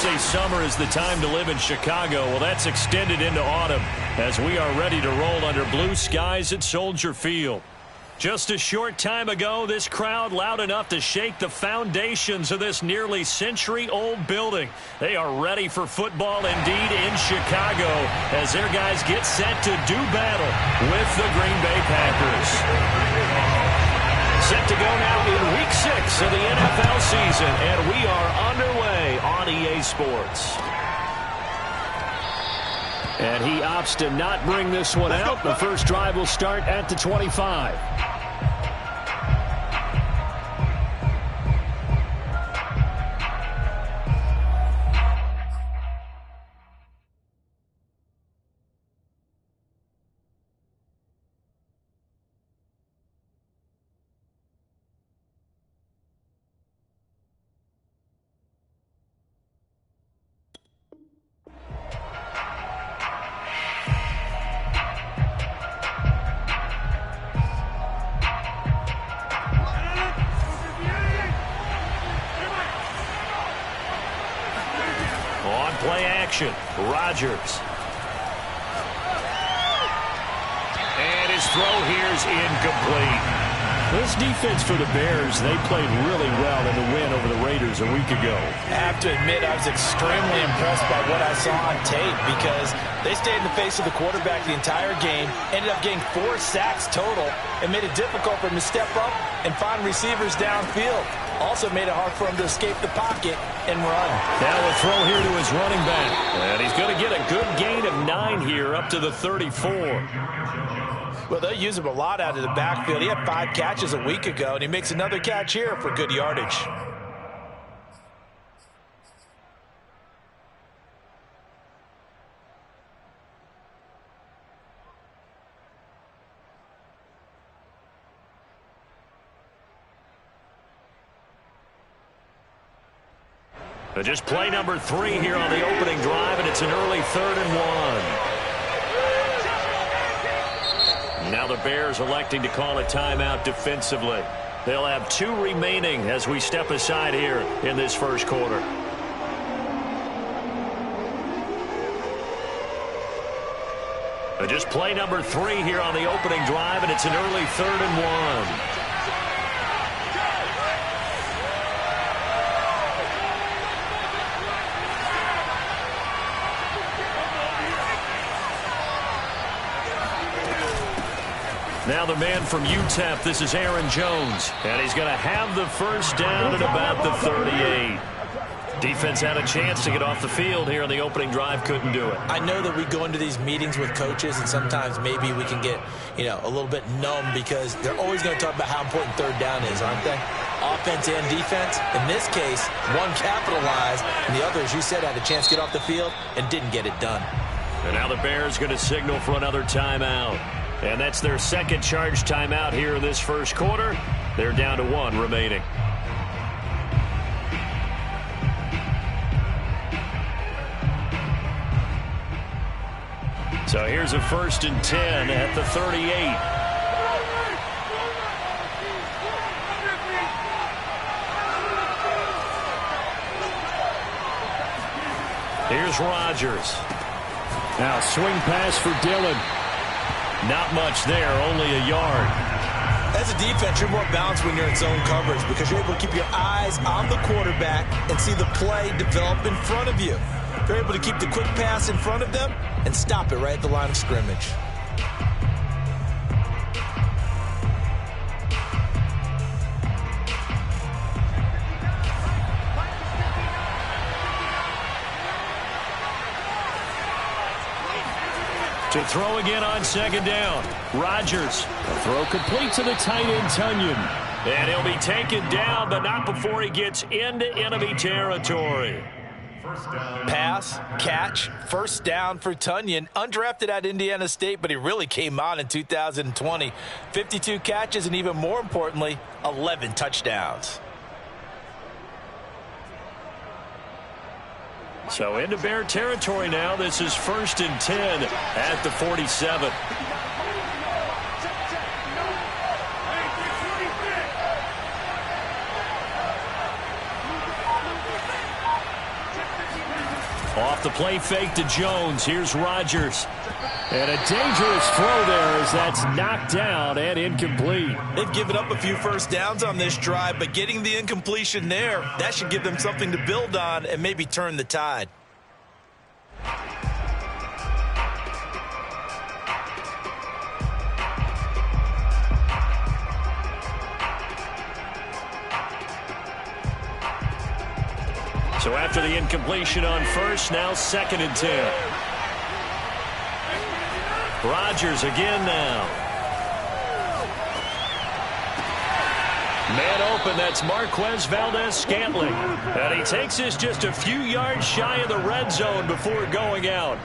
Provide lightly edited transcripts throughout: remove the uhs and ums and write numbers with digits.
say summer is the time to live in Chicago. Well, that's extended into autumn as we are ready to roll under blue skies at Soldier Field. Just a short time ago, this crowd loud enough to shake the foundations of this nearly century-old building. They are ready for football indeed in Chicago as their guys get set to do battle with the Green Bay Packers. Set to go now in Week 6 of the NFL season, and we are underway on EA Sports. And he opts to not bring this one out. The first drive will start at the 25. Play action. Rodgers. And his throw here is incomplete. This defense for the Bears, they played really well in the win over the Raiders a week ago. I have to admit, I was extremely impressed by what I saw on tape because they stayed in the face of the quarterback the entire game, ended up getting 4 sacks total, and made it difficult for him to step up and find receivers downfield. Also made it hard for him to escape the pocket and run. Now a throw here to his running back. And he's going to get a good gain of 9 here up to the 34. Well, they'll use him a lot out of the backfield. He had 5 catches a week ago, and he makes another catch here for good yardage. But just play number 3 here on the opening drive, and it's an early 3rd and 1. Now the Bears electing to call a timeout defensively. They'll have 2 remaining as we step aside here in this first quarter. But just play number 3 here on the opening drive, and it's an early 3rd and 1. Now the man from UTEP, this is Aaron Jones. And he's going to have the first down at about the 38. Defense had a chance to get off the field here on the opening drive, couldn't do it. I know that we go into these meetings with coaches, and sometimes maybe we can get, a little bit numb because they're always going to talk about how important 3rd down is, aren't they? Offense and defense. In this case, one capitalized, and the other, as you said, had a chance to get off the field and didn't get it done. And now the Bears going to signal for another timeout. And that's their second charge timeout here in this first quarter. They're down to 1 remaining. So here's a 1st and 10 at the 38. Here's Rodgers. Now swing pass for Dillon. Not much there, only a yard. As a defense, you're more balanced when you're in zone coverage because you're able to keep your eyes on the quarterback and see the play develop in front of you. You're able to keep the quick pass in front of them and stop it right at the line of scrimmage. To throw again on 2nd down. Rodgers. A throw complete to the tight end, Tunyon. And he'll be taken down, but not before he gets into enemy territory. Pass, catch, 1st down for Tunyon. Undrafted at Indiana State, but he really came on in 2020. 52 catches, and even more importantly, 11 touchdowns. So into Bear territory now. This is 1st and 10 at the 47. Off the play fake to Jones. Here's Rodgers. And a dangerous throw there as that's knocked down and incomplete. They've given up a few first downs on this drive, but getting the incompletion there, that should give them something to build on and maybe turn the tide. So after the incompletion on first, now 2nd and 10. Rodgers again now. Man open, that's Marquez Valdez-Scantling. And he takes this just a few yards shy of the red zone before going out.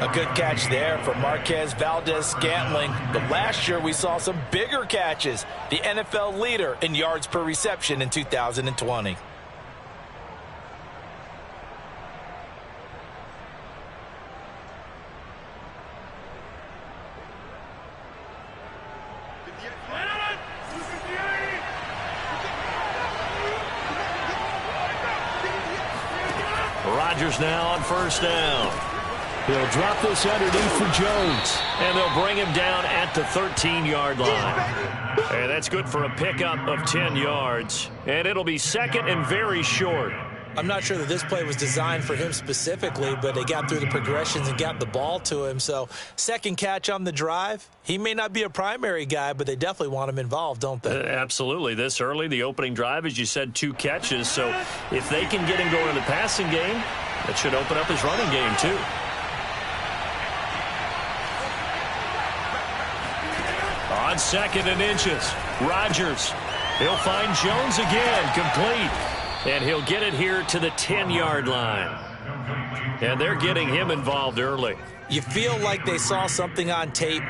A good catch there for Marquez Valdez-Scantling. But last year we saw some bigger catches. The NFL leader in yards per reception in 2020. Rodgers now on first down. He'll drop this underneath for Jones. And they'll bring him down at the 13-yard line. And that's good for a pickup of 10 yards. And it'll be 2nd and very short. I'm not sure that this play was designed for him specifically, but they got through the progressions and got the ball to him. So 2nd catch on the drive. He may not be a primary guy, but they definitely want him involved, don't they? Absolutely. This early, the opening drive, as you said, 2 catches. So if they can get him going in the passing game, that should open up his running game too. On 2nd and inches, Rodgers. He'll find Jones again, complete. And he'll get it here to the 10-yard line. And they're getting him involved early. You feel like they saw something on tape,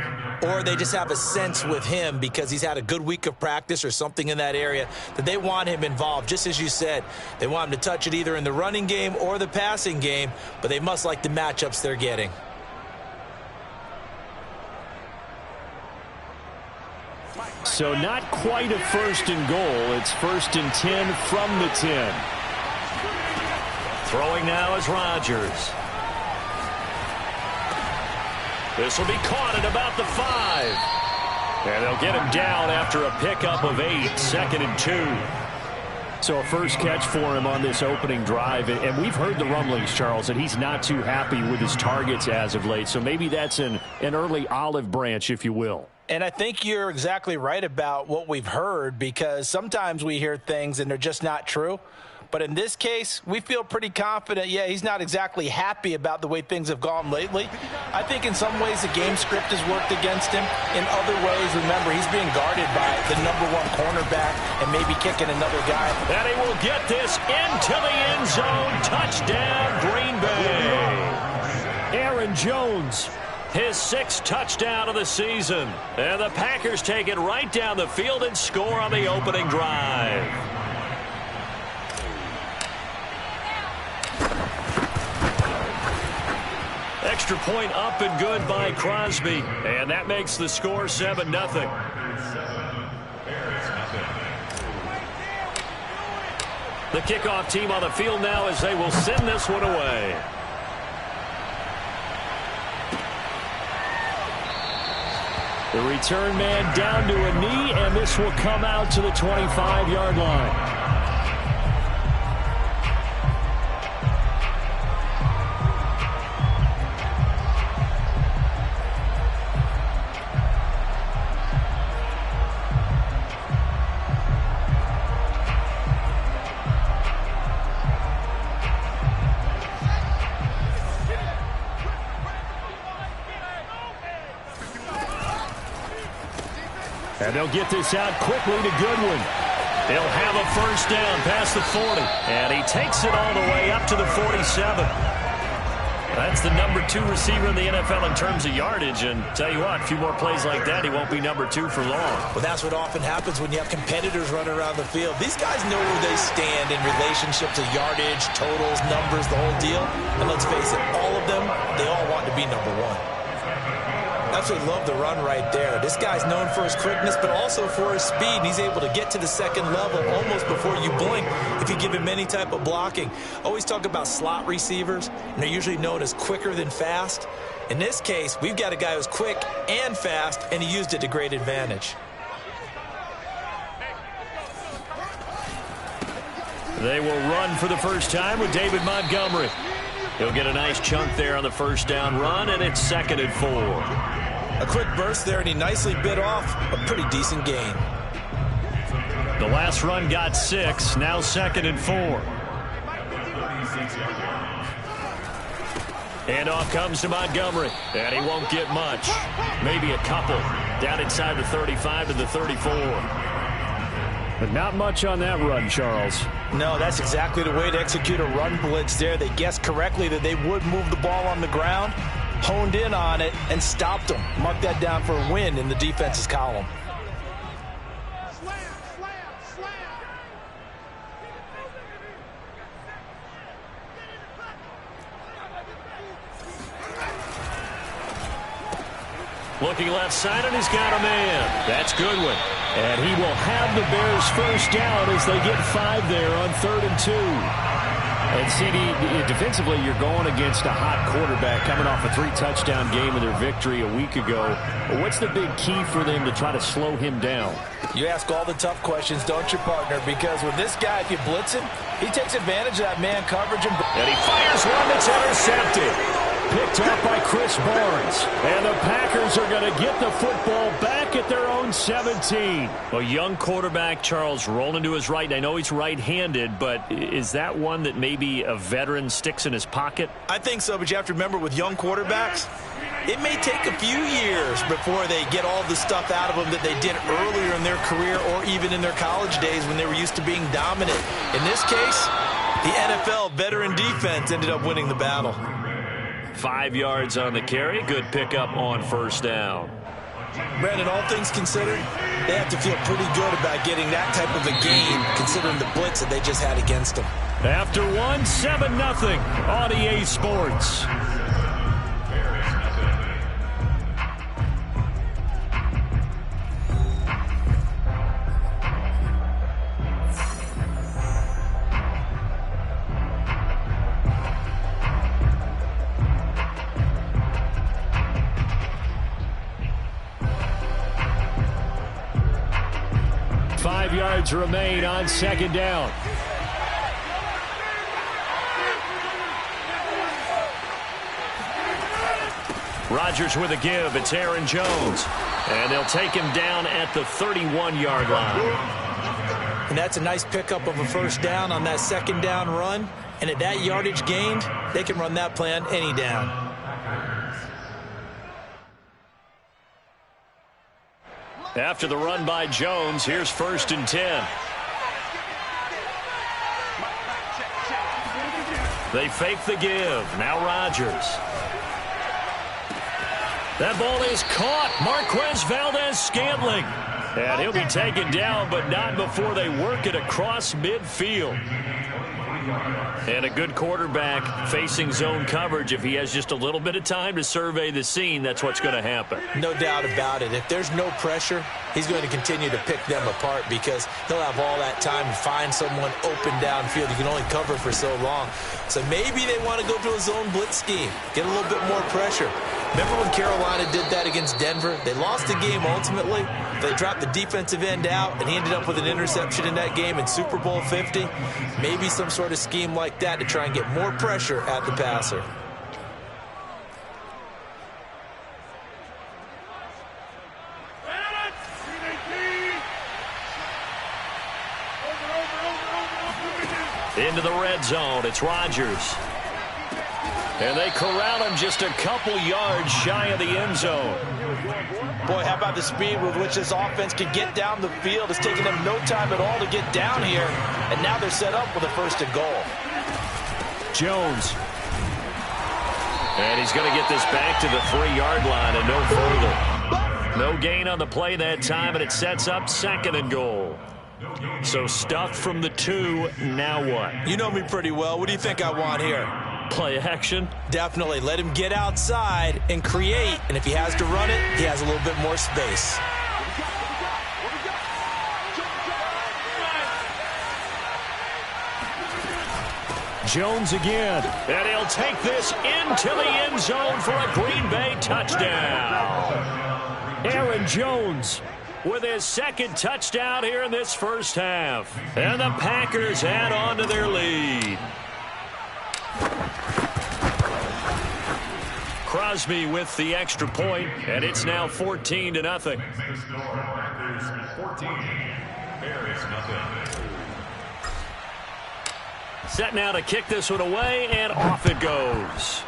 or they just have a sense with him because he's had a good week of practice or something in that area that they want him involved. Just as you said, they want him to touch it either in the running game or the passing game, but they must like the matchups they're getting. So not quite a 1st and goal. It's 1st and 10 from the 10. Throwing now is Rodgers. This will be caught at about the 5. And they'll get him down after a pickup of 8, 2nd and 2. So a first catch for him on this opening drive. And we've heard the rumblings, Charles, that he's not too happy with his targets as of late. So maybe that's an early olive branch, if you will. And I think you're exactly right about what we've heard, because sometimes we hear things and they're just not true. But in this case, we feel pretty confident. Yeah, he's not exactly happy about the way things have gone lately. I think in some ways the game script has worked against him. In other ways, remember, he's being guarded by the #1 cornerback and maybe kicking another guy. And he will get this into the end zone. Touchdown, Green Bay. Aaron Jones, his 6th touchdown of the season. And the Packers take it right down the field and score on the opening drive. Extra point up and good by Crosby. And that makes the score 7-0. The kickoff team on the field now as they will send this one away. The return man down to a knee, and this will come out to the 25-yard line. And they'll get this out quickly to Goodwin. He'll have a first down past the 40. And he takes it all the way up to the 47. That's the #2 receiver in the NFL in terms of yardage. And tell you what, a few more plays like that, he won't be #2 for long. Well, that's what often happens when you have competitors running around the field. These guys know where they stand in relationship to yardage, totals, numbers, the whole deal. And let's face it, all of them, they all want to be #1. Now, absolutely love the run right there. This guy's known for his quickness, but also for his speed. And he's able to get to the second level almost before you blink if you give him any type of blocking. Always talk about slot receivers, and they're usually known as quicker than fast. In this case, we've got a guy who's quick and fast, and he used it to great advantage. They will run for the first time with David Montgomery. He'll get a nice chunk there on the first down run, and it's 2nd and 4. A quick burst there, and he nicely bit off a pretty decent gain. The last run got 6, now 2nd and 4. And off comes to Montgomery, and he won't get much. Maybe a couple. Down inside the 35 to the 34. But not much on that run, Charles. No, that's exactly the way to execute a run blitz there. They guessed correctly that they would move the ball on the ground, honed in on it, and stopped them. Mark that down for a win in the defense's column. Looking left side, and he's got a man. That's Goodwin. And he will have the Bears first down as they get 5 there on 3rd and 2. And CD, defensively, you're going against a hot quarterback coming off a 3-touchdown game in their victory a week ago. What's the big key for them to try to slow him down? You ask all the tough questions, don't you, partner? Because with this guy, if you blitz him, he takes advantage of that man coverage. And he fires one that's intercepted. Picked up by Chris Barnes. And the Packers are going to get the football back at their own 17. A young quarterback, Charles, rolling to his right. I know he's right-handed, but is that one that maybe a veteran sticks in his pocket? I think so, but you have to remember with young quarterbacks, it may take a few years before they get all the stuff out of them that they did earlier in their career or even in their college days when they were used to being dominant. In this case, the NFL veteran defense ended up winning the battle. 5 yards on the carry. Good pickup on first down. Brandon, all things considered, they have to feel pretty good about getting that type of a game considering the blitz that they just had against them. After 7-0 on EA Sports. Yards remain on 2nd down. Rodgers with a give. It's Aaron Jones. And they'll take him down at the 31-yard line. And that's a nice pickup of a first down on that 2nd down run. And at that yardage gained, they can run that play on any down. After the run by Jones, here's 1st and 10. They fake the give. Now Rodgers. That ball is caught. Marquez Valdez-Scantling. And he'll be taken down, but not before they work it across midfield. And a good quarterback facing zone coverage. If he has just a little bit of time to survey the scene, that's what's going to happen. No doubt about it. If there's no pressure, he's going to continue to pick them apart because he'll have all that time to find someone open downfield. You can only cover for so long. So maybe they want to go to a zone blitz scheme, get a little bit more pressure. Remember when Carolina did that against Denver? They lost the game ultimately. They dropped the defensive end out, and he ended up with an interception in that game in Super Bowl 50. Maybe some sort of scheme like that to try and get more pressure at the passer. Into the red zone, it's Rodgers. And they corral him just a couple yards shy of the end zone. Boy, how about the speed with which this offense can get down the field? It's taken them no time at all to get down here. And now they're set up with a 1st and goal. Jones. And he's going to get this back to the 3-yard line and no further. No gain on the play that time, and it sets up 2nd and goal. So stuffed from the 2, now what? You know me pretty well. What do you think I want here? Play action. Definitely. Let him get outside and create. And if he has to run it, he has a little bit more space. Jones again. And he'll take this into the end zone for a Green Bay touchdown. Aaron Jones with his second touchdown here in this first half. And the Packers add on to their lead. Crosby with the extra point, and it's now 14-0. Packers 14, Bears nothing. Set now to kick this one away, and off it goes.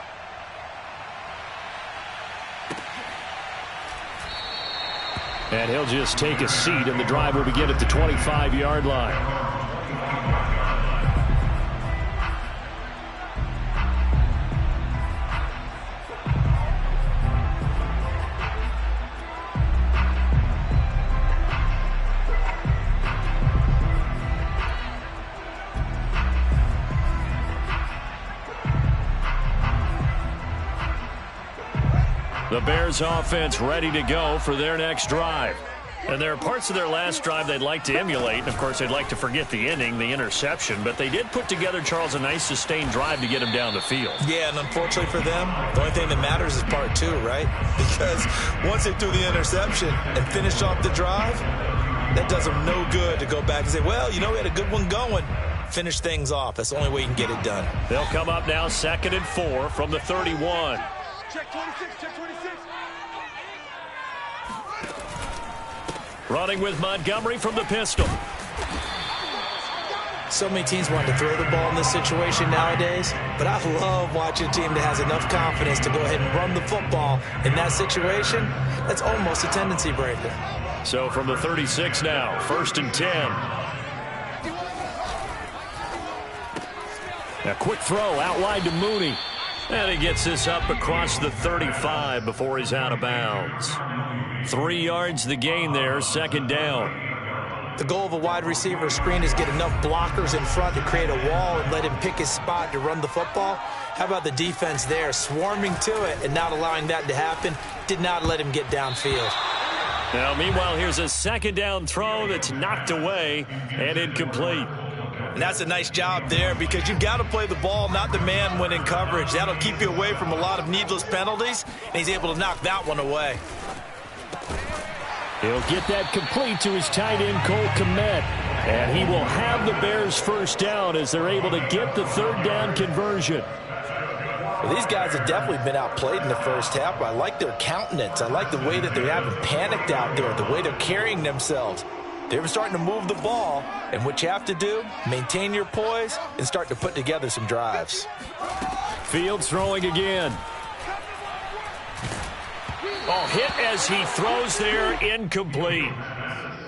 And he'll just take a seat, and the drive will begin at the 25-yard line. The Bears offense ready to go for their next drive. And there are parts of their last drive they'd like to emulate. And, of course, they'd like to forget the ending, the interception. But they did put together, Charles, a nice sustained drive to get him down the field. Yeah, and unfortunately for them, the only thing that matters is part two, right? Because once they threw the interception and finished off the drive, that does them no good to go back and say, well, you know, we had a good one going. Finish things off. That's the only way you can get it done. They'll come up now 2nd and 4 from the 31. Check 26, check 26. Running with Montgomery from the pistol. So many teams want to throw the ball in this situation nowadays, but I love watching a team that has enough confidence to go ahead and run the football in that situation. That's almost a tendency breaker. So from the 36 now, 1st and 10. A quick throw out wide to Mooney. And he gets this up across the 35 before he's out of bounds. 3 yards the gain there, 2nd down. The goal of a wide receiver screen is get enough blockers in front to create a wall and let him pick his spot to run the football. How about the defense there, swarming to it and not allowing that to happen? Did not let him get downfield. Now, meanwhile, here's a 2nd down throw that's knocked away and incomplete. And that's a nice job there because you've got to play the ball, not the man when in coverage. That'll keep you away from a lot of needless penalties, and he's able to knock that one away. He'll get that complete to his tight end, Cole Kmet. And he will have the Bears first down as they're able to get the 3rd down conversion. Well, these guys have definitely been outplayed in the first half. I like their countenance. I like the way that they haven't panicked out there, the way they're carrying themselves. They're starting to move the ball, and what you have to do, maintain your poise and start to put together some drives. Fields throwing again. Oh, hit as he throws there, incomplete.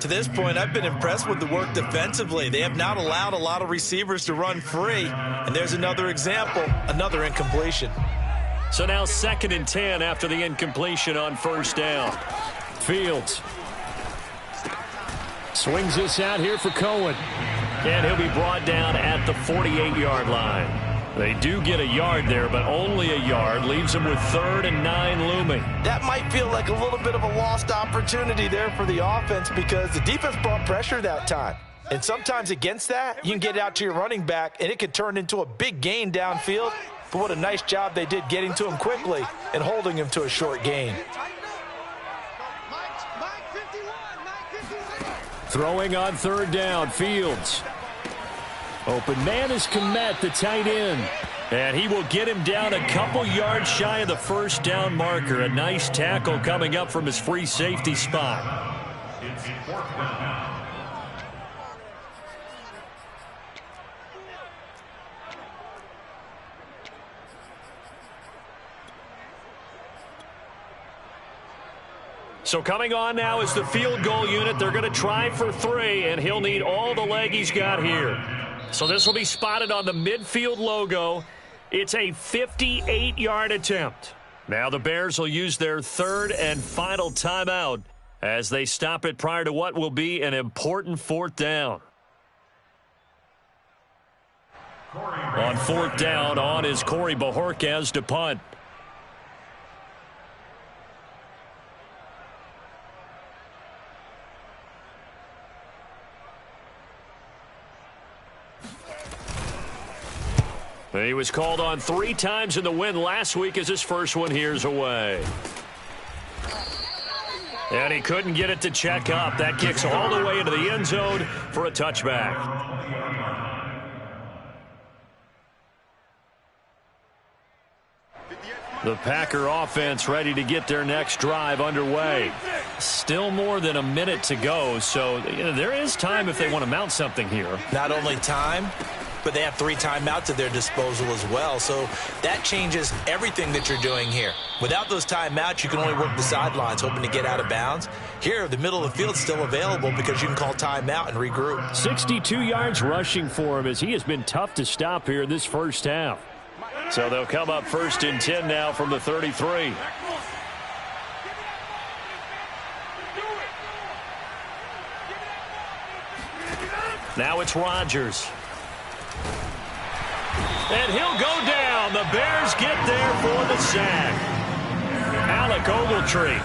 To this point, I've been impressed with the work defensively. They have not allowed a lot of receivers to run free, and there's another example, another incompletion. So now 2nd and 10 after the incompletion on 1st down. Fields swings this out here for Cohen. And he'll be brought down at the 48-yard line. They do get a yard there, but only a yard. Leaves them with 3rd and 9 looming. That might feel like a little bit of a lost opportunity there for the offense because the defense brought pressure that time. And sometimes against that, you can get it out to your running back, and it could turn into a big gain downfield. But what a nice job they did getting to him quickly and holding him to a short gain. Throwing on 3rd down, Fields. Open man is Kmet, the tight end. And he will get him down a couple yards shy of the 1st down marker. A nice tackle coming up from his free safety spot. It's 4th down. So coming on now is the field goal unit. They're going to try for 3, and he'll need all the leg he's got here. So this will be spotted on the midfield logo. It's a 58-yard attempt. Now the Bears will use their 3rd and final timeout as they stop it prior to what will be an important 4th down. On fourth down, on is Corey Bojorquez to punt. He was called on 3 times in the win last week as his first one here's away. And he couldn't get it to check up. That kicks all the way into the end zone for a touchback. The Packer offense ready to get their next drive underway. Still more than a minute to go, so there is time if they want to mount something here. Not only time, but they have 3 timeouts at their disposal as well, so that changes everything that you're doing here. Without those timeouts, you can only work the sidelines, hoping to get out of bounds. Here, the middle of the field is still available because you can call timeout and regroup. 62 yards rushing for him as he has been tough to stop here in this first half. So they'll come up 1st and 10 now from the 33. Now it's Rodgers. And he'll go down. The Bears get there for the sack. Alec Ogletree.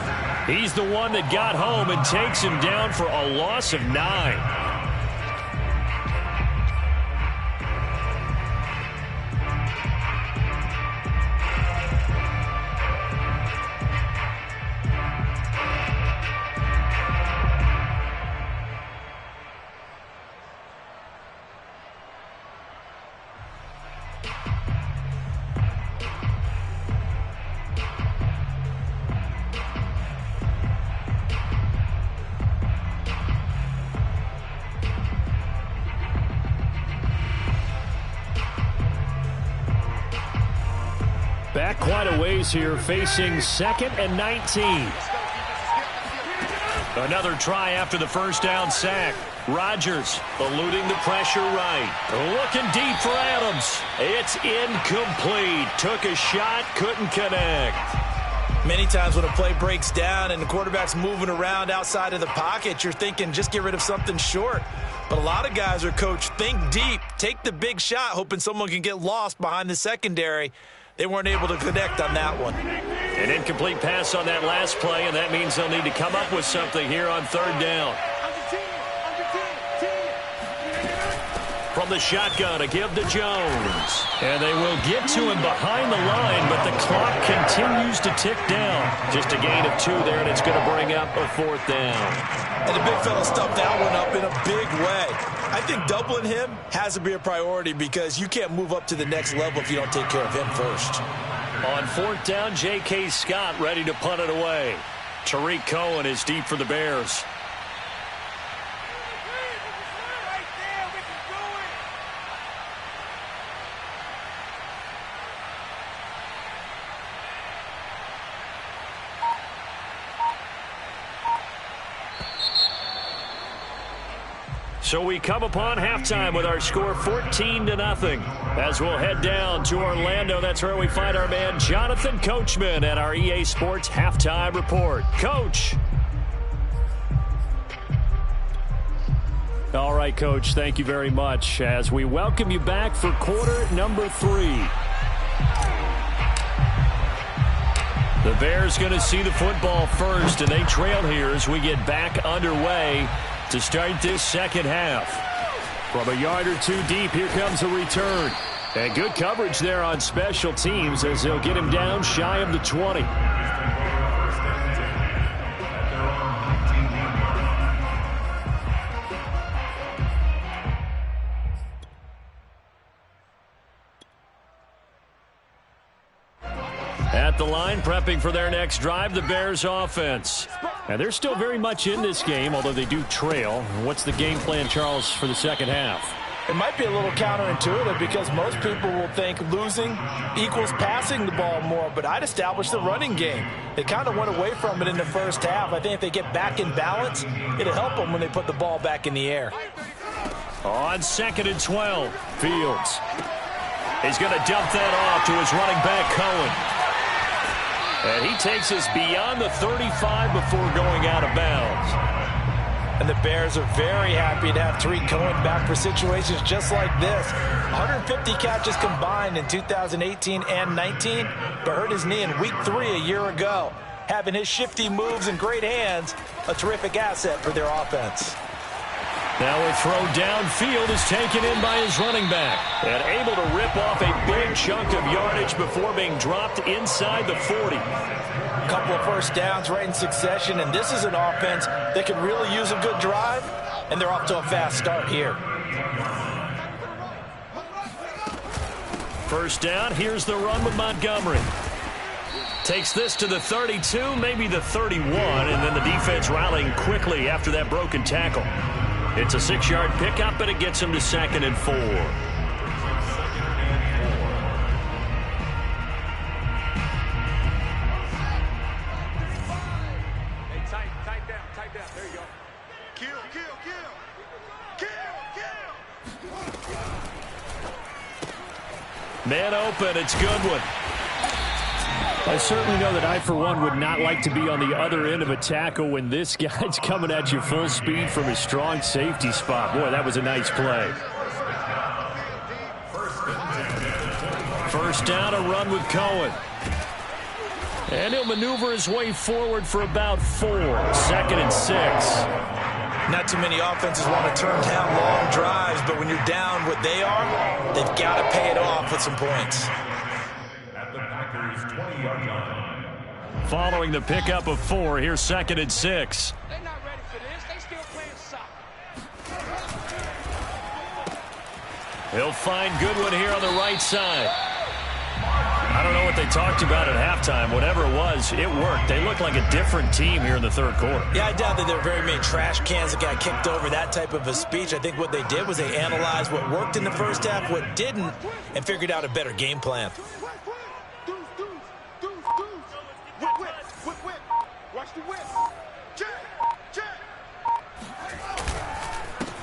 He's the one that got home and takes him down for a loss of 9. Back quite a ways here, facing 2nd and 19. Another try after the first down sack. Rodgers eluding the pressure right. Looking deep for Adams. It's incomplete. Took a shot, couldn't connect. Many times when a play breaks down and the quarterback's moving around outside of the pocket, you're thinking just get rid of something short. But a lot of guys are coached, think deep, take the big shot, hoping someone can get lost behind the secondary. They weren't able to connect on that one. An incomplete pass on that last play, and that means they'll need to come up with something here on 3rd down. From the shotgun, a give to Jones. And they will get to him behind the line, but the clock continues to tick down. Just a gain of 2 there, and it's going to bring up a 4th down. And the big fella stuffed that one up in a big way. I think doubling him has to be a priority because you can't move up to the next level if you don't take care of him first. On 4th down, J.K. Scott ready to punt it away. Tariq Cohen is deep for the Bears. So we come upon halftime with our score 14-0. As we'll head down to Orlando, that's where we find our man Jonathan Coachman at our EA Sports Halftime Report. Coach. All right, Coach, thank you very much as we welcome you back for quarter number 3. The Bears going to see the football first, and they trail here as we get back underway to start this second half. From a yard or 2 deep, here comes a return. And good coverage there on special teams as they'll get him down shy of the 20. At the line, prepping for their next drive, the Bears offense. And they're still very much in this game, although they do trail. What's the game plan, Charles, for the second half? It might be a little counterintuitive because most people will think losing equals passing the ball more, but I'd establish the running game. They kind of went away from it in the first half. I think if they get back in balance, it'll help them when they put the ball back in the air. On 2nd and 12, Fields. He's going to dump that off to his running back, Cohen. And he takes us beyond the 35 before going out of bounds. And the Bears are very happy to have Tariq Cohen back for situations just like this. 150 catches combined in 2018 and 19, but hurt his knee in week 3 a year ago. Having his shifty moves and great hands, a terrific asset for their offense. Now a throw downfield is taken in by his running back. And able to rip off a big chunk of yardage before being dropped inside the 40. A couple of first downs right in succession, and this is an offense that can really use a good drive, and they're off to a fast start here. First down, here's the run with Montgomery. Takes this to the 32, maybe the 31, and then the defense rallying quickly after that broken tackle. It's a 6-yard pickup, and it gets him to 2nd and 4. Tight down. There you go. Kill. Man open, it's Goodwin. I certainly know that I, for one, would not like to be on the other end of a tackle when this guy's coming at you full speed from his strong safety spot. Boy, that was a nice play. First down, a run with Cohen. And he'll maneuver his way forward for about 4. 2nd and 6. Not too many offenses want to turn down long drives, but when you're down what they are, they've got to pay it off with some points. Following the pickup of 4, here's 2nd and 6. They're not ready for this. They still playing soccer. He'll find Goodwin here on the right side. I don't know what they talked about at halftime. Whatever it was, it worked. They looked like a different team here in the 3rd quarter. Yeah, I doubt that there were very many trash cans that got kicked over, that type of a speech. I think what they did was they analyzed what worked in the first half, what didn't, and figured out a better game plan. Whip. Watch the whip. Check.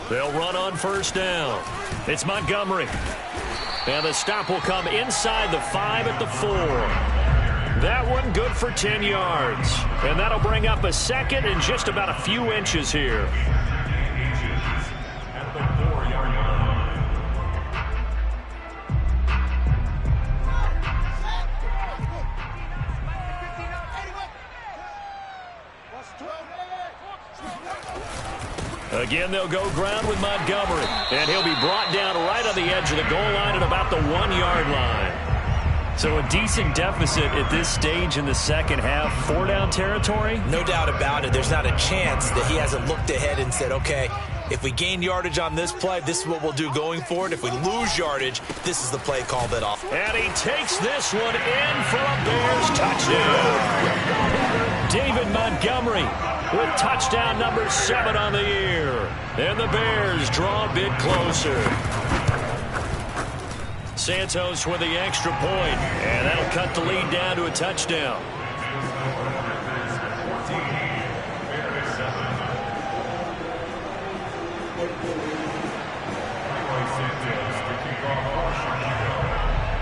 They'll run on first down. It's Montgomery. And the stop will come inside the 5 at the 4. That one good for 10 yards. And that'll bring up a 2nd and just about a few inches here. Again, they'll go ground with Montgomery. And he'll be brought down right on the edge of the goal line at about the 1-yard line. So a decent deficit at this stage in the second half. 4-down territory? No doubt about it. There's not a chance that he hasn't looked ahead and said, okay, if we gain yardage on this play, this is what we'll do going forward. If we lose yardage, this is the play call that off. And he takes this one in for a Bears touchdown. David Montgomery with touchdown number 7 on the year. And the Bears draw a bit closer. Santos with the extra point, and that'll cut the lead down to a touchdown.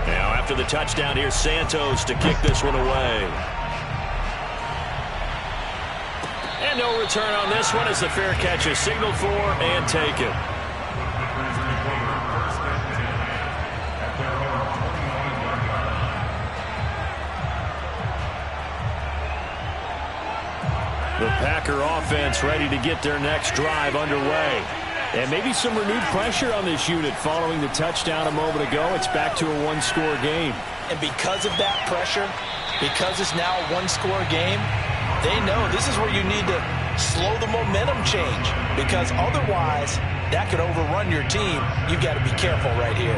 Now after the touchdown, here's Santos to kick this one away. And no return on this one as the fair catch is signaled for and taken. The Packer offense ready to get their next drive underway. And maybe some renewed pressure on this unit following the touchdown a moment ago. It's back to a one-score game. And because of that pressure, because it's now a one-score game, they know this is where you need to slow the momentum change. Because otherwise, that could overrun your team. You've got to be careful right here.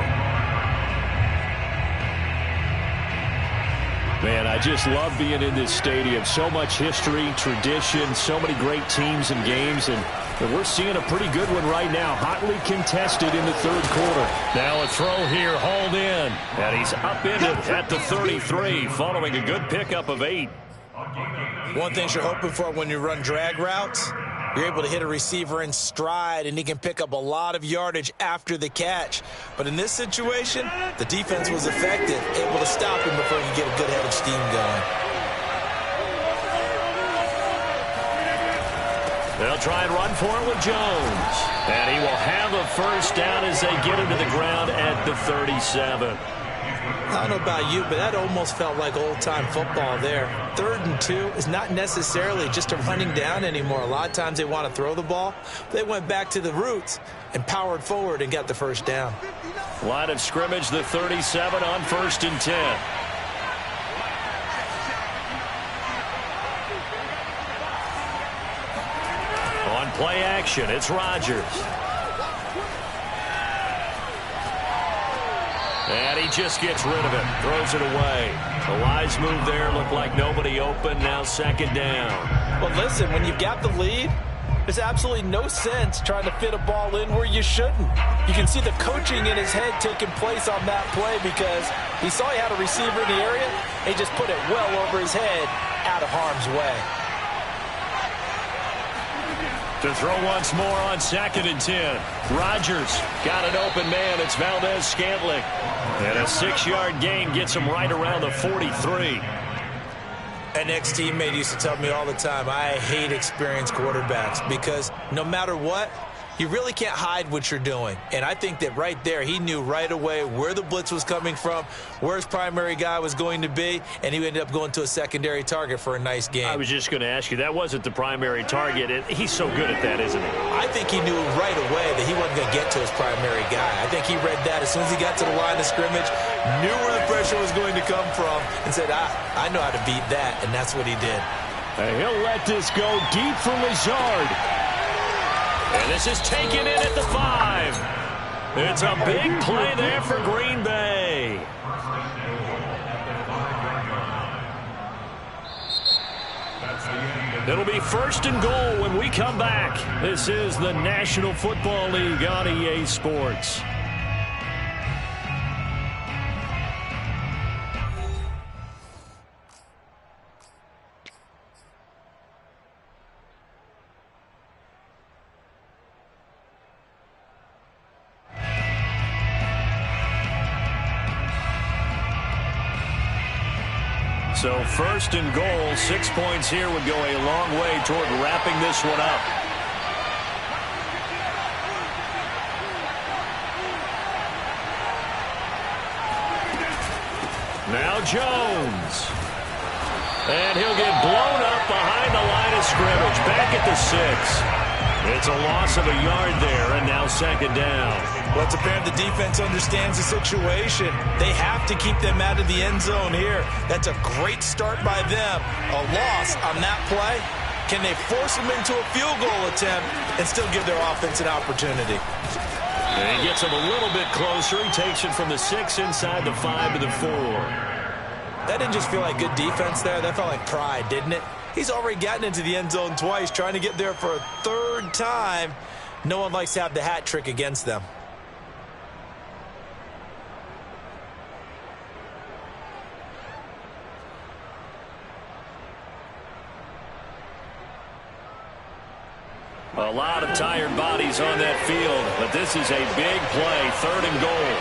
Man, I just love being in this stadium. So much history, tradition, so many great teams and games, and we're seeing a pretty good one right now. Hotly contested in the third quarter. Now a throw here, hauled in, and he's upended at the 33 following a good pickup of 8. One thing you're hoping for when you run drag routes, you're able to hit a receiver in stride, and he can pick up a lot of yardage after the catch. But in this situation, the defense was effective, able to stop him before he could get a good head of steam going. They'll try and run for it with Jones. And he will have a first down as they get him to the ground at the 37. I don't know about you, but that almost felt like old-time football there. 3rd and 2 is not necessarily just a running down anymore. A lot of times they want to throw the ball. They went back to the roots and powered forward and got the first down. Line of scrimmage, the 37 on 1st and 10. On play action, it's Rodgers. And he just gets rid of it, throws it away. The wise move there, looked like nobody open, now 2nd down. Well, listen, when you've got the lead, there's absolutely no sense trying to fit a ball in where you shouldn't. You can see the coaching in his head taking place on that play because he saw he had a receiver in the area, and he just put it well over his head out of harm's way. To throw once more on 2nd and 10. Rodgers got an open man. It's Valdez-Scantling. And a 6-yard gain gets him right around the 43. An ex-teammate used to tell me all the time, I hate experienced quarterbacks because no matter what, you really can't hide what you're doing. And I think that right there, he knew right away where the blitz was coming from, where his primary guy was going to be, and he ended up going to a secondary target for a nice game. I was just going to ask you, that wasn't the primary target. He's so good at that, isn't he? I think he knew right away that he wasn't going to get to his primary guy. I think he read that as soon as he got to the line of scrimmage, knew where the pressure was going to come from, and said, I know how to beat that, and that's what he did. And he'll let this go deep for Lazard. And this is taken in at the 5. It's a big play there for Green Bay. It'll be 1st and goal when we come back. This is the National Football League on EA Sports. So 1st and goal, 6 points here would go a long way toward wrapping this one up. Now Jones. And he'll get blown up behind the line of scrimmage, back at the 6. It's a loss of a yard there, and now 2nd down. Well, it's apparent the defense understands the situation. They have to keep them out of the end zone here. That's a great start by them. A loss on that play. Can they force them into a field goal attempt and still give their offense an opportunity? And he gets him a little bit closer. He takes it from the 6 inside the 5 to the 4. That didn't just feel like good defense there. That felt like pride, didn't it? He's already gotten into the end zone twice, trying to get there for a 3rd time. No one likes to have the hat trick against them. A lot of tired bodies on that field, but this is a big play, 3rd and goal.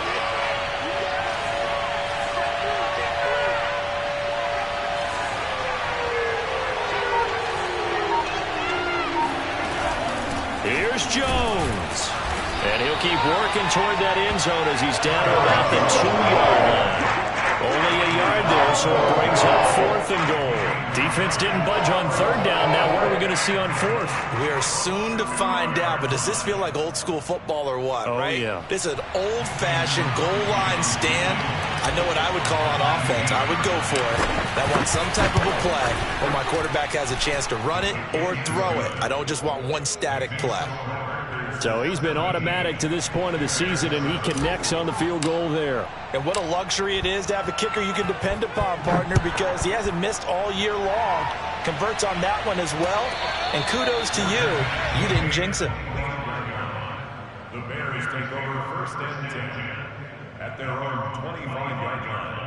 Here's Jones. And he'll keep working toward that end zone as he's down to about the 2-yard line. Only a yard there, so it brings up 4th and goal. Defense didn't budge on 3rd down. Now what are we going to see on 4th? We are soon to find out, but does this feel like old school football or what, right? Yeah. This is an old-fashioned goal line stand. I know what I would call on offense. I would go for it. I want some type of a play where my quarterback has a chance to run it or throw it. I don't just want one static play. So he's been automatic to this point of the season, and he connects on the field goal there. And what a luxury it is to have a kicker you can depend upon, partner, because he hasn't missed all year long. Converts on that one as well. And kudos to you. You didn't jinx it. The Bears take over 1st and 10 at their own 25-yard line.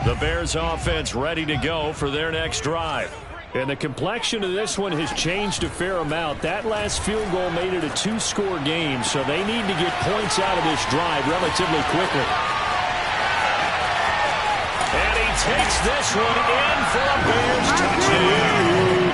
The Bears offense ready to go for their next drive. And the complexion of this one has changed a fair amount. That last field goal made it a two-score game, so they need to get points out of this drive relatively quickly. And he takes this one in for a Bears touchdown.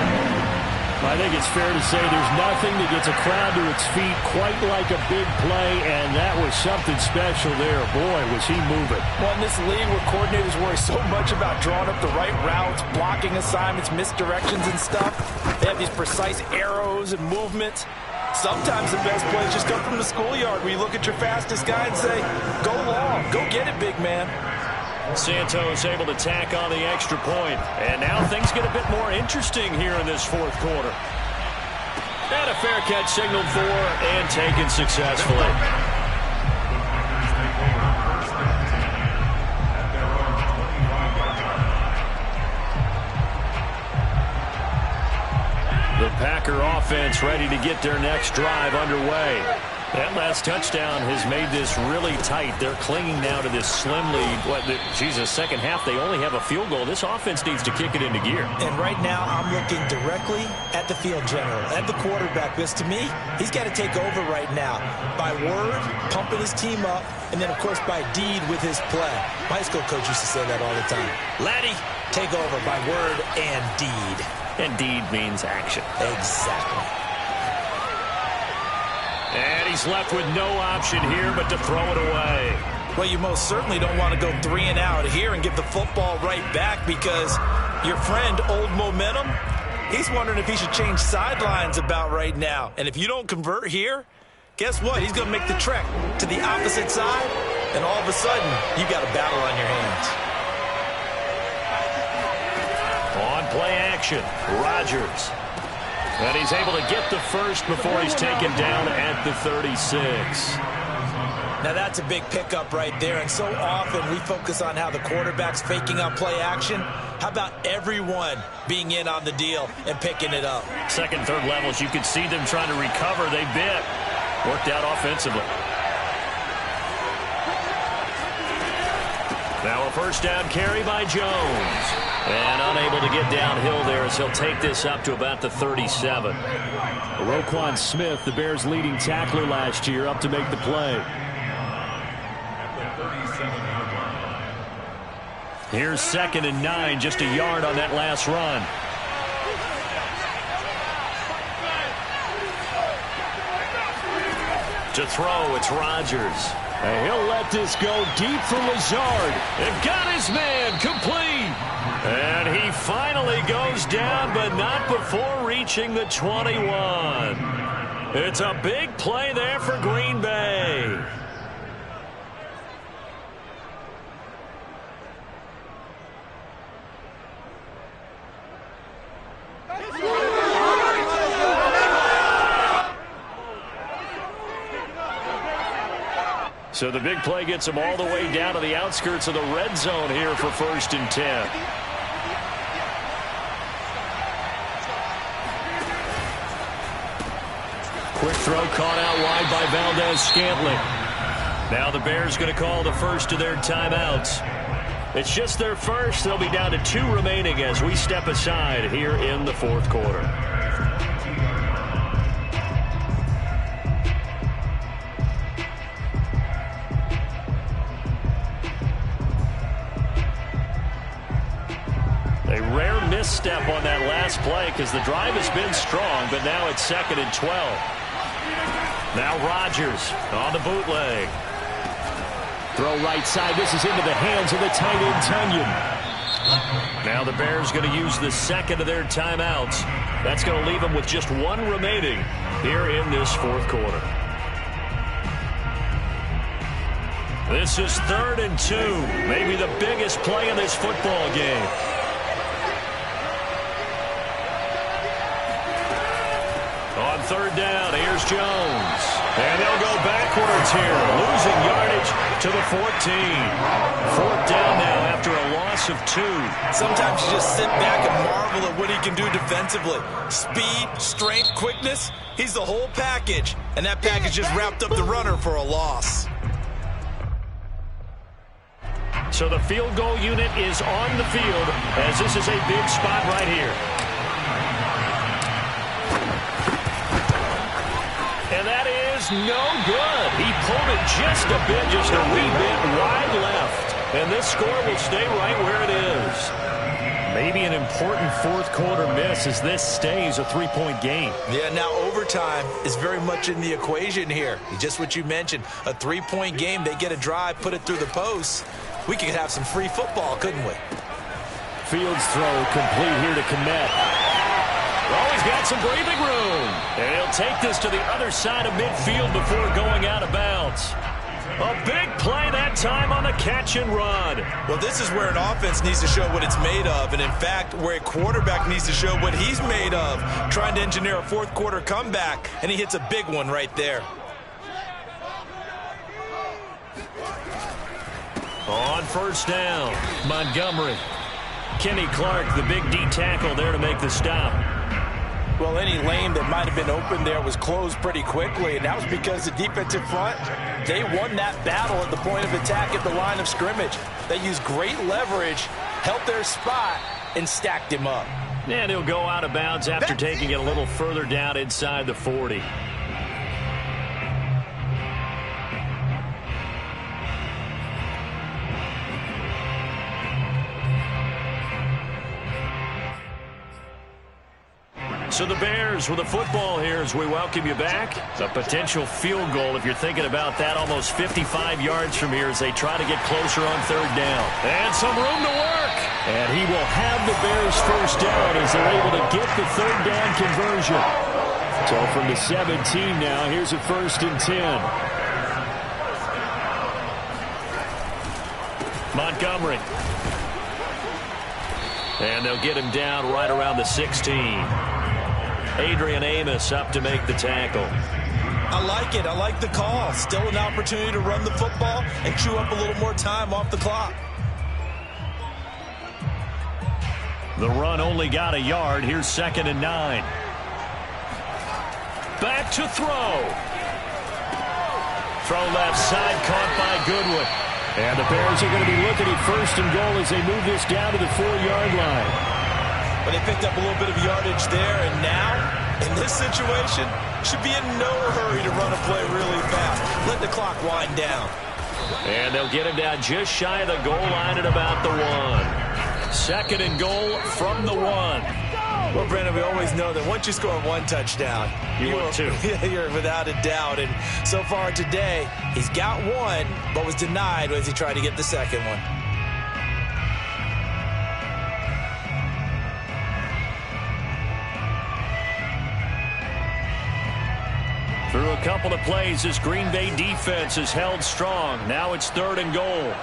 I think it's fair to say there's nothing that gets a crowd to its feet quite like a big play, and that was something special there. Boy, was he moving. Well, in this league where coordinators worry so much about drawing up the right routes, blocking assignments, misdirections and stuff, they have these precise arrows and movements. Sometimes the best plays just come from the schoolyard where you look at your fastest guy and say, go long, go get it, big man. Santos able to tack on the extra point. And now things get a bit more interesting here in this fourth quarter. And a fair catch signaled for and taken successfully. The Packer offense ready to get their next drive underway. That last touchdown has made this really tight. They're clinging now to this slim lead. Second half, they only have a field goal. This offense needs to kick it into gear. And right now, I'm looking directly at the field general, at the quarterback. Because to me, he's got to take over right now. By word, pumping his team up, and then, of course, by deed with his play. My high school coach used to say that all the time. Laddie, take over by word and deed. And deed means action. Exactly. And he's left with no option here but to throw it away. Well, you most certainly don't want to go 3 and out here and give the football right back because your friend, Old Momentum, he's wondering if he should change sidelines about right now. And if you don't convert here, guess what? He's going to make the trek to the opposite side, and all of a sudden, you got a battle on your hands. On play action, Rodgers. And he's able to get the first before he's taken down at the 36. Now that's a big pickup right there, and so often we focus on how the quarterback's faking out play action. How about everyone being in on the deal and picking it up? Second, third levels, you could see them trying to recover. They bit. Worked out offensively. Now a first down carry by Jones. And unable to get downhill there as he'll take this up to about the 37. Roquan Smith, the Bears' leading tackler last year, up to make the play. Here's 2nd and 9, just a yard on that last run. To throw, it's Rodgers. And he'll let this go deep for Lazard. It got his man complete. And he finally goes down, but not before reaching the 21. It's a big play there for Green Bay. So the big play gets him all the way down to the outskirts of the red zone here for 1st and 10. Quick throw caught out wide by Valdez-Scantling. Now the Bears going to call the first of their timeouts. It's just their first. They'll be down to 2 remaining as we step aside here in the 4th quarter. A rare misstep on that last play because the drive has been strong, but now it's 2nd and 12. Now Rodgers on the bootleg. Throw right side. This is into the hands of the tight end, Tunyon. Now the Bears going to use the 2nd of their timeouts. That's going to leave them with just 1 remaining here in this 4th quarter. This is 3rd and 2. Maybe the biggest play in this football game. On 3rd down, here's Jones. And they'll go backwards here, losing yardage to the 14. 4th down now after a loss of 2. Sometimes you just sit back and marvel at what he can do defensively. Speed, strength, quickness, he's the whole package. And that package just wrapped up the runner for a loss. So the field goal unit is on the field as this is a big spot right here. is no good. He pulled it just a bit, just a wee bit wide left. And this score will stay right where it is. Maybe an important fourth quarter miss as this stays a three-point game. Yeah, now overtime is very much in the equation here. Just what you mentioned, a three-point game. They get a drive, put it through the post. We could have some free football, couldn't we? Fields throw complete here to Komet. Oh, he's got some breathing room. And he'll take this to the other side of midfield before going out of bounds. A big play that time on the catch and run. Well, this is where an offense needs to show what it's made of. And, in fact, where a quarterback needs to show what he's made of, trying to engineer a fourth quarter comeback. And he hits a big one right there. On first down, Montgomery. Kenny Clark, the big D tackle there to make the stop. Well, any lane that might have been open there was closed pretty quickly, and that was because the defensive front, they won that battle at the point of attack at the line of scrimmage. They used great leverage, held their spot, and stacked him up. And he'll go out of bounds after taking it a little further down inside the 40. So the Bears with a football here as we welcome you back. A potential field goal if you're thinking about that, almost 55 yards from here as they try to get closer on third down. And some room to work. And he will have the Bears first down as they're able to get the third down conversion. So from the 17 now, here's a 1st and 10. Montgomery. And they'll get him down right around the 16. Adrian Amos up to make the tackle. I like it. I like the call. Still an opportunity to run the football and chew up a little more time off the clock. The run only got a yard. Here's 2nd and 9. Back to throw. Throw left side, caught by Goodwin. And the Bears are going to be looking at 1st and goal as they move this down to the 4-yard line. But they picked up a little bit of yardage there, and now, in this situation, should be in no hurry to run a play really fast. Let the clock wind down. And they'll get him down just shy of the goal line at about the 1. 2nd and goal from the 1. Well, Brandon, we always know that once you score one touchdown, you're without a doubt. And so far today, he's got one, but was denied as he tried to get the second one. Through a couple of plays, this Green Bay defense is held strong. Now it's 3rd and goal.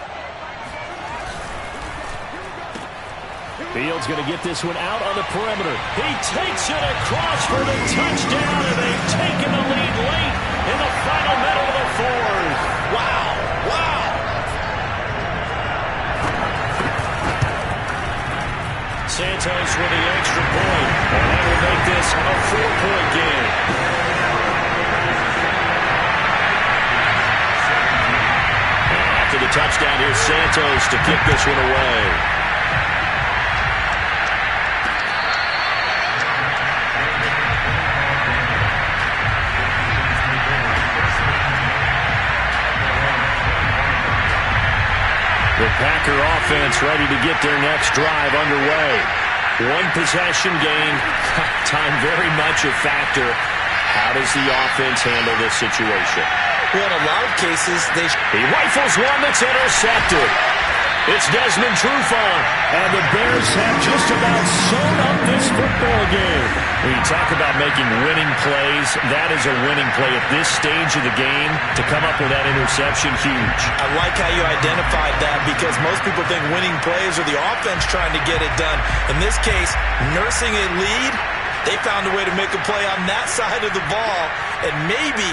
Fields going to get this one out on the perimeter. He takes it across for the touchdown, and they've taken the lead late in the final minute of the 4th. Wow, wow. Santos with the extra point, and that will make this a 4-point game. To the touchdown, here's Santos to kick this one away. The Packer offense ready to get their next drive underway. One possession game, time very much a factor. How does the offense handle this situation? Well, in a lot of cases, he rifles one that's intercepted. It's Desmond Trufant, and the Bears have just about sewn up this football game. When you talk about making winning plays, that is a winning play at this stage of the game. To come up with that interception, huge. I like how you identified that because most people think winning plays are the offense trying to get it done. In this case, nursing a lead, they found a way to make a play on that side of the ball and maybe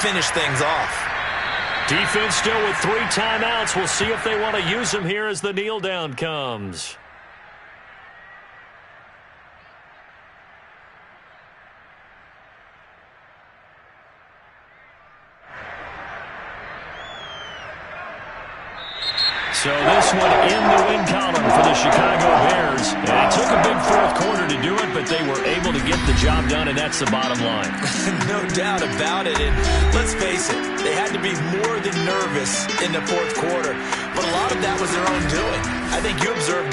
finish things off. Defense still with 3 timeouts. We'll see if they want to use them here as the kneel down comes. So this one in the win column for the Chicago Bears. And it took a big fourth quarter to do it, but they were able to get the job done, and that's the bottom line. No doubt about it. And let's face it, they had to be more than nervous in the fourth quarter. But a lot of that was their own doing. I think you observed during